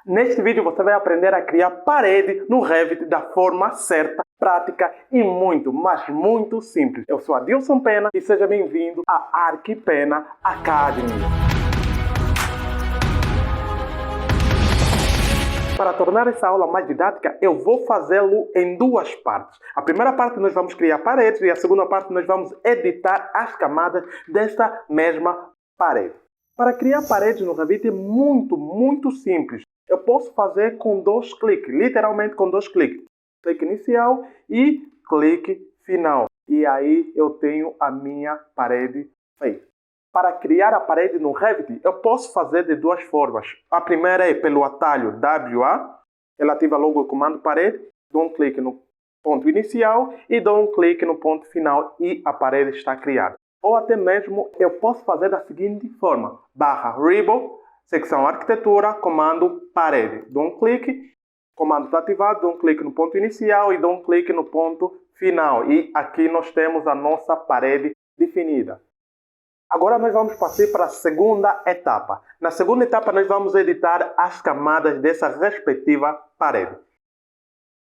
Neste vídeo você vai aprender a criar parede no Revit da forma certa, prática e muito, mas muito simples. Eu sou Adilson Pena e seja bem-vindo à Arquipena Academy. Para tornar essa aula mais didática, eu vou fazê-lo em duas partes. A primeira parte nós vamos criar paredes e a segunda parte nós vamos editar as camadas desta mesma parede. Para criar paredes no Revit é muito simples. Eu posso fazer com dois cliques, literalmente com dois cliques. Clique inicial e clique final. E aí eu tenho a minha parede feita. Para criar a parede no Revit, eu posso fazer de duas formas. A primeira é pelo atalho WA. Ela ativa logo o comando parede. Dou um clique no ponto inicial e dou um clique no ponto final e a parede está criada. Ou até mesmo eu posso fazer da seguinte forma. /Ribbon, secção arquitetura, comando parede. Dou um clique, comando está ativado, dou um clique no ponto inicial e dou um clique no ponto final. E aqui nós temos a nossa parede definida. Agora nós vamos partir para a segunda etapa. Na segunda etapa nós vamos editar as camadas dessa respectiva parede.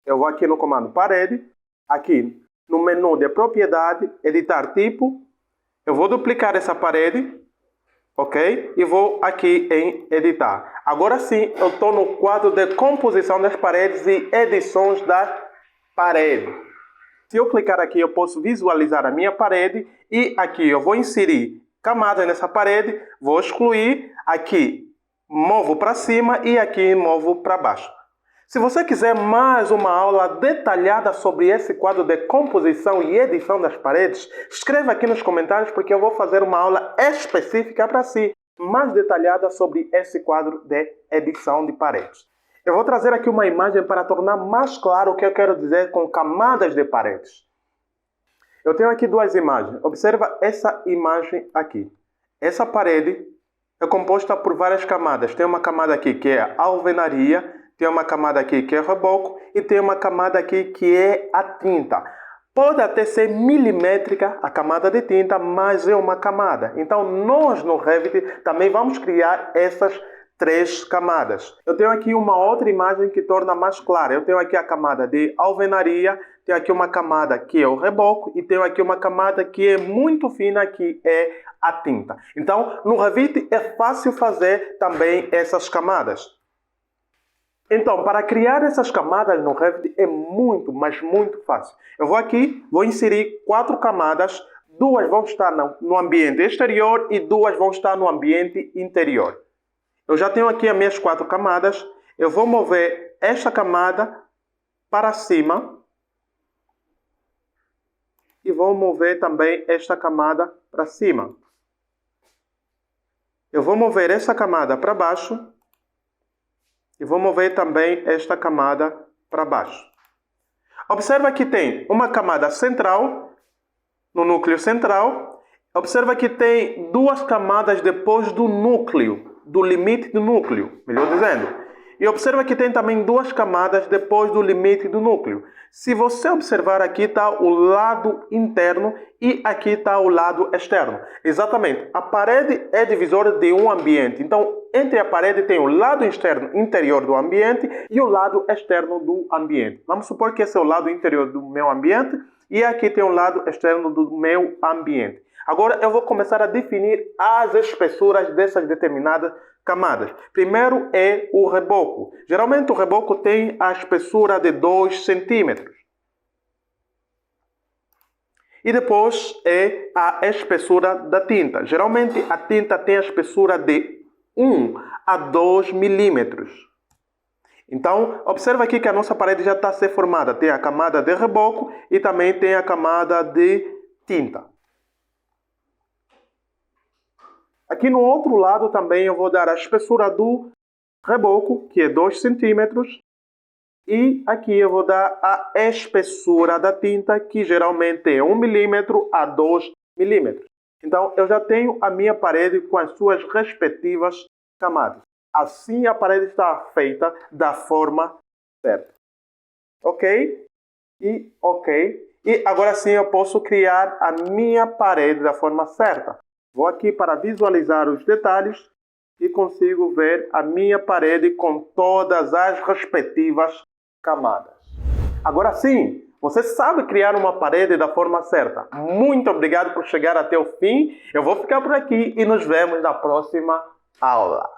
Eu vou aqui no comando parede, aqui no menu de propriedade, editar tipo. Eu vou duplicar essa parede, ok? E vou aqui em editar. Agora sim eu estou no quadro de composição das paredes e edições das paredes. Se eu clicar aqui eu posso visualizar a minha parede e aqui eu vou inserir camadas nessa parede, vou excluir, aqui movo para cima e aqui movo para baixo. Se você quiser mais uma aula detalhada sobre esse quadro de composição e edição das paredes, escreva aqui nos comentários porque eu vou fazer uma aula específica para si, mais detalhada sobre esse quadro de edição de paredes. Eu vou trazer aqui uma imagem para tornar mais claro o que eu quero dizer com camadas de paredes. Eu tenho aqui duas imagens. Observa essa imagem aqui. Essa parede é composta por várias camadas. Tem uma camada aqui que é a alvenaria, tem uma camada aqui que é reboco e tem uma camada aqui que é a tinta. Pode até ser milimétrica a camada de tinta, mas é uma camada. Então nós no Revit também vamos criar essas três camadas. Eu tenho aqui uma outra imagem que torna mais clara. Eu tenho aqui a camada de alvenaria, tenho aqui uma camada que é o reboco e tenho aqui uma camada que é muito fina, que é a tinta. Então, no Revit é fácil fazer também essas camadas. Então, para criar essas camadas no Revit é muito, mas muito fácil. Eu vou aqui, vou inserir 4 camadas, 2 vão estar no ambiente exterior e 2 vão estar no ambiente interior. Eu já tenho aqui as minhas 4 camadas. Eu vou mover esta camada para cima. E vou mover também esta camada para cima. Eu vou mover esta camada para baixo. E vou mover também esta camada para baixo. Observa que tem uma camada central, no núcleo central. Observa que tem 2 camadas depois do núcleo. Do limite do núcleo, melhor dizendo. E observa que tem também 2 camadas depois do limite do núcleo. Se você observar aqui está o lado interno e aqui está o lado externo. Exatamente, a parede é divisora de um ambiente. Então, entre a parede tem o lado externo interior do ambiente e o lado externo do ambiente. Vamos supor que esse é o lado interior do meu ambiente e aqui tem o lado externo do meu ambiente. Agora eu vou começar a definir as espessuras dessas determinadas camadas. Primeiro é o reboco. Geralmente o reboco tem a espessura de 2 centímetros. E depois é a espessura da tinta. Geralmente a tinta tem a espessura de 1 a 2 milímetros. Então, observa aqui que a nossa parede já está a ser formada. Tem a camada de reboco e também tem a camada de tinta. Aqui no outro lado também eu vou dar a espessura do reboco, que é 2 centímetros. E aqui eu vou dar a espessura da tinta, que geralmente é 1 milímetro a 2 milímetros. Então eu já tenho a minha parede com as suas respectivas camadas. Assim a parede está feita da forma certa. Ok? E agora sim eu posso criar a minha parede da forma certa. Vou aqui para visualizar os detalhes e consigo ver a minha parede com todas as respectivas camadas. Agora sim, você sabe criar uma parede da forma certa. Muito obrigado por chegar até o fim. Eu vou ficar por aqui e nos vemos na próxima aula.